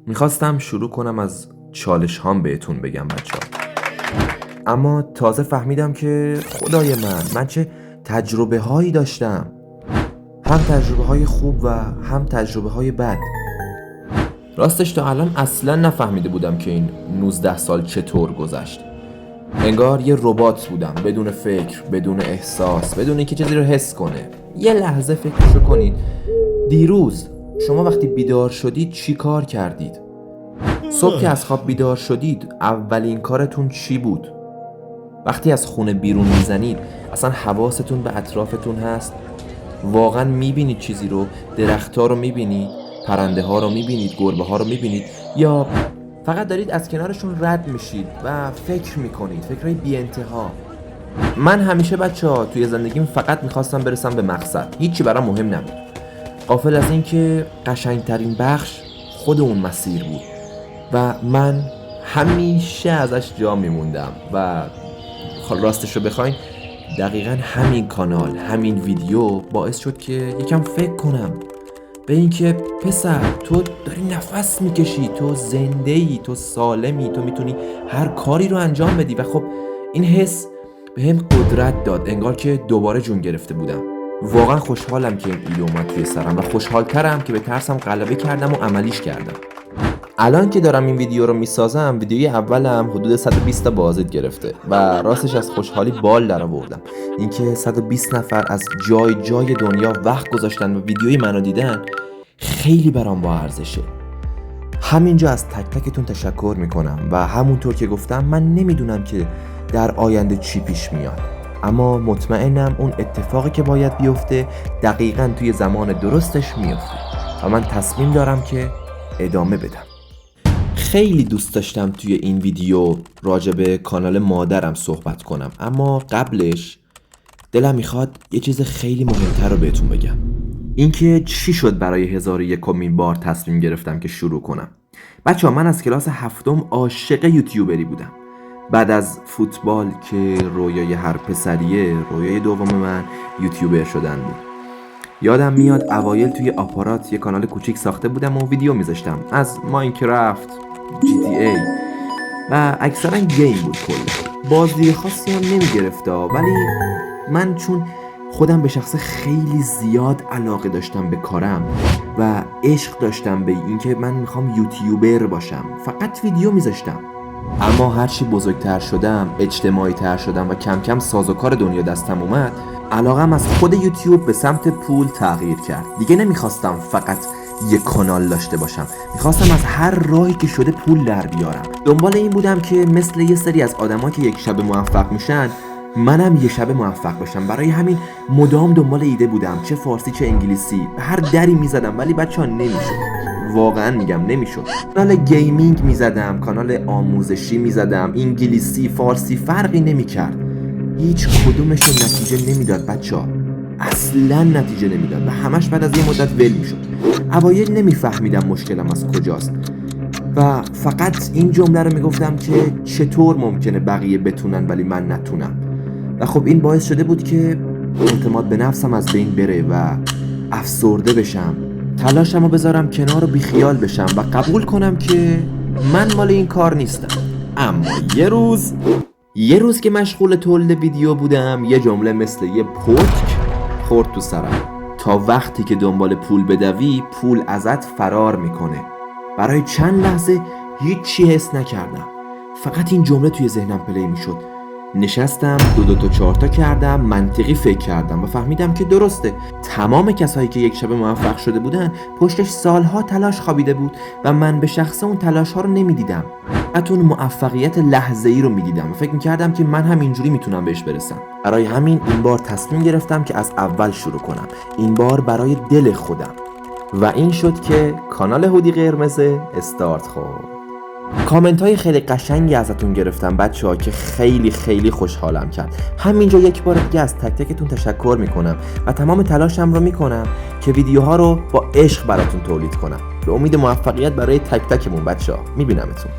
میخواستم شروع کنم از چالش هام بهتون بگم بچه‌ها، اما تازه فهمیدم که خدای من چه تجربه هایی داشتم، هم تجربه های خوب و هم تجربه های بد. راستش تا الان اصلا نفهمیده بودم که این 19 سال چطور گذشت. انگار یه ربات بودم، بدون فکر، بدون احساس، بدون اینکه چیزی رو حس کنه. یه لحظه فکرشو کنید، دیروز شما وقتی بیدار شدید چی کار کردید؟ صبح که از خواب بیدار شدید اولین کارتون چی بود؟ وقتی از خونه بیرون میزنید اصلا حواستون به اطرافتون هست؟ واقعا میبینید چیزی رو؟ درخت‌ها رو میبینید؟ پرنده ها رو میبینید؟ گربه ها رو میبینید؟ یا فقط دارید از کنارشون رد میشید و فکر میکنید، فکرهای بی انتها؟ من همیشه بچه‌ها توی زندگیم فقط میخواستم برسم به مقصد، هیچی برام مهم نبود، غافل از این که قشنگترین بخش خود اون مسیر بود و من همیشه ازش جا میموندم. و راستش رو بخواین دقیقا همین کانال، همین ویدیو باعث شد که یکم فکر کنم به این که پسر، تو داری نفس میکشی، تو زنده ای، تو سالمی، تو میتونی هر کاری رو انجام بدی. و خب این حس به هم قدرت داد، انگار که دوباره جون گرفته بودم. واقعا خوشحالم که این ایده اومد توی سرم و خوشحالترم که به ترسم غلبه کردم و عملیش کردم. الان که دارم این ویدیو رو میسازم، ویدیوی اولم حدود 120 تا بازدید گرفته و راستش از خوشحالی بال در آوردم. اینکه 120 نفر از جای دنیا وقت گذاشتن و ویدیوی منو دیدن خیلی برام با ارزشه. همینجا از تک تکتون تشکر میکنم و همونطور که گفتم من نمیدونم که در آینده چی پیش میاد، اما مطمئنم اون اتفاقی که باید بیفته دقیقاً توی زمان درستش میفته و من تصمیم دارم که ادامه بدم. خیلی دوست داشتم توی این ویدیو راجع به کانال مادرم صحبت کنم، اما قبلش دلم میخواد یه چیز خیلی مهمتر رو بهتون بگم. اینکه چی شد برای 1001مین بار تصمیم گرفتم که شروع کنم. بچه‌ها، من از کلاس هفتم عاشق یوتیوبری بودم. بعد از فوتبال که رویای هر پسریه، رویای دوم من یوتیوبر شدن بود. یادم میاد اوایل توی آپارات یه کانال کوچیک ساخته بودم و ویدیو میذاشتم از ماینکرافت، GTA و اکثرا گیم بود. کلا بازدید خاصی هم نمیگرفته، ولی من چون خودم به شخص خیلی زیاد علاقه داشتم به کارم و عشق داشتم به اینکه من میخوام یوتیوبر باشم، فقط ویدیو میذاشتم. اما هرچی بزرگتر شدم، اجتماعی تر شدم و کم کم سازوکار دنیا دستم اومد، علاقم از خود یوتیوب به سمت پول تغییر کرد. دیگه نمیخواستم فقط یک کانال داشته باشم، میخواستم از هر راهی که شده پول در بیارم. دنبال این بودم که مثل یه سری از آدم‌ها که یک شب موفق میشن، منم یه شب موفق باشم. برای همین مدام دنبال ایده بودم، چه فارسی چه انگلیسی، به هر دری میزدم، ولی بچه‌ها نمیشد. واقعا میگم نمیشد. کانال گیمینگ میزدم، کانال آموزشی میزدم، انگلیسی، فارسی، فرقی نمیکرد. هیچ کدومش نتیجه نمیداد بچه‌ها، اصلا نتیجه نمیداد و همش بعد از یه مدت ول میشد. اوایل نمیفهمیدم مشکلم از کجاست و فقط این جمله رو میگفتم که چطور ممکنه بقیه بتونن ولی من نتونم. و خب این باعث شده بود که اعتماد به نفسم از بین بره و افسرده بشم، تلاشم رو بذارم کنار و بیخیال بشم و قبول کنم که من مال این کار نیستم. اما یه روز که مشغول تولید ویدیو بودم، یه جمله مثل یه پتک خورد تو سرم: تا وقتی که دنبال پول بدوی، پول ازت فرار میکنه. برای چند لحظه هیچی حس نکردم، فقط این جمله توی ذهنم پلی میشد. نشستم دو تا 4 تا کردم، منطقی فکر کردم و فهمیدم که درسته. تمام کسایی که یک شب موفق شده بودن پشتش سالها تلاش خوابیده بود و من به شخص اون تلاش ها رو نمیدیدم، حتی اون موفقیت لحظه ای رو میدیدم و فکر میکردم که من هم اینجوری میتونم بهش برسم. برای همین این بار تصمیم گرفتم که از اول شروع کنم، این بار برای دل خودم، و این شد که کانال هودی قرمز استارت خورد. کامنت های خیلی قشنگی ازتون گرفتم بچه‌ها که خیلی خیلی خوشحالم کرد. همینجا یک بار دیگه از تک تکتون تشکر میکنم و تمام تلاشم رو میکنم که ویدیوها رو با عشق براتون تولید کنم، به امید موفقیت برای تک تکمون بچه‌ها. میبینمتون.